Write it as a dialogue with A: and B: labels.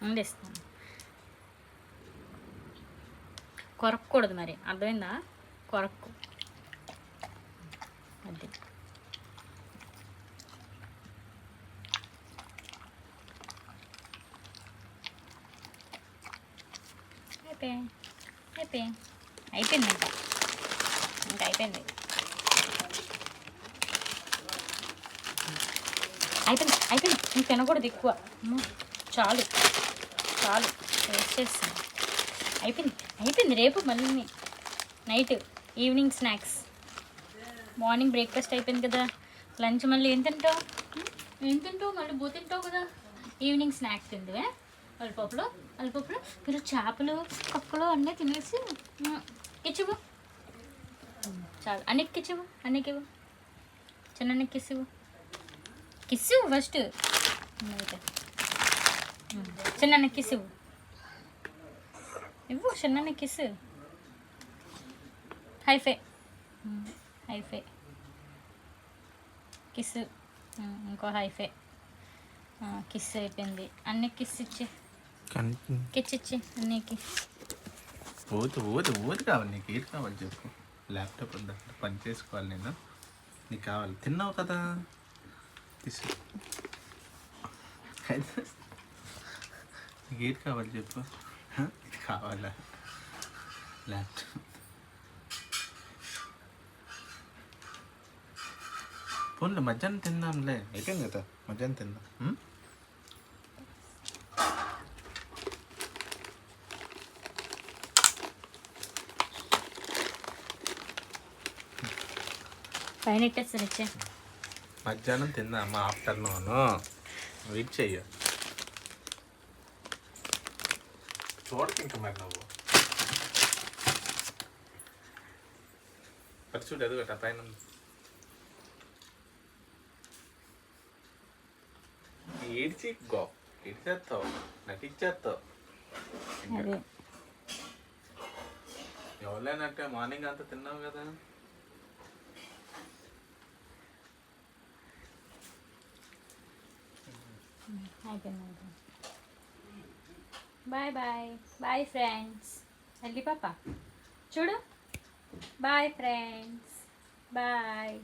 A: వండిస్తాను. కొరక్కూడదు మరి, అర్థమైందా? కొరక్కు అది. అయిపోయిందంట, ఇంకా అయిపోయింది. ఇంక తినకూడదు ఎక్కువ. చాలు వేస్ట్ చేస్తాను. అయిపోయింది. రేపు మళ్ళీ night evening snacks. Morning breakfast అయిపోయింది కదా, లంచ్ మళ్ళీ ఏం తింటావు? మళ్ళీ తింటావు కదా. Evening snacks తిందువే. అల్పప్పులో మీరు చేపలు కక్కలు అన్నీ తినేసి ఇచ్చివు. చాలు. అన్నికిచ్చివు. చిన్న కిస్సు ఫస్ట్. చిన్న కిస్సు ఇవ్వు. చిన్న కిస్సు. High five kiss. ఇంకో హైఫై. కిస్ అయిపోయింది. అన్నీ కిస్ ఇచ్చి అన్నీకి.
B: ఊది కావాలి నీకు. ఏది కావాలి చెప్పు. ల్యాప్టాప్ వద్దా, పని చేసుకోవాలి నేను. నీకు కావాలి, తిన్నావు కదా. తీసు. నీకు ఏది కావాలి చెప్పు. ఇది కావాలా? ల్యాప్టాప్. పోన్లే, మధ్యాహ్నం తిందాంలే. అయిపోయింది కదా, మధ్యాహ్నం తిందాం.
A: పైన ఇట్టేస్తాను. ఇచ్చే
B: మధ్యాహ్నం తిందామా? ఆఫ్టర్నూన్ వెయిట్ చెయ్య. చూడకు ఇంకా మరి నువ్వు పరిచూడు. ఎదుగట పైన ఏడ్చేస్తావు, నటించేస్తావు. ఎవరైనంటే మార్నింగ్ అంతా తిన్నావు కదా.
A: Bye friends. వెళ్ళి పాప చూడు. Bye friends. బాయ్.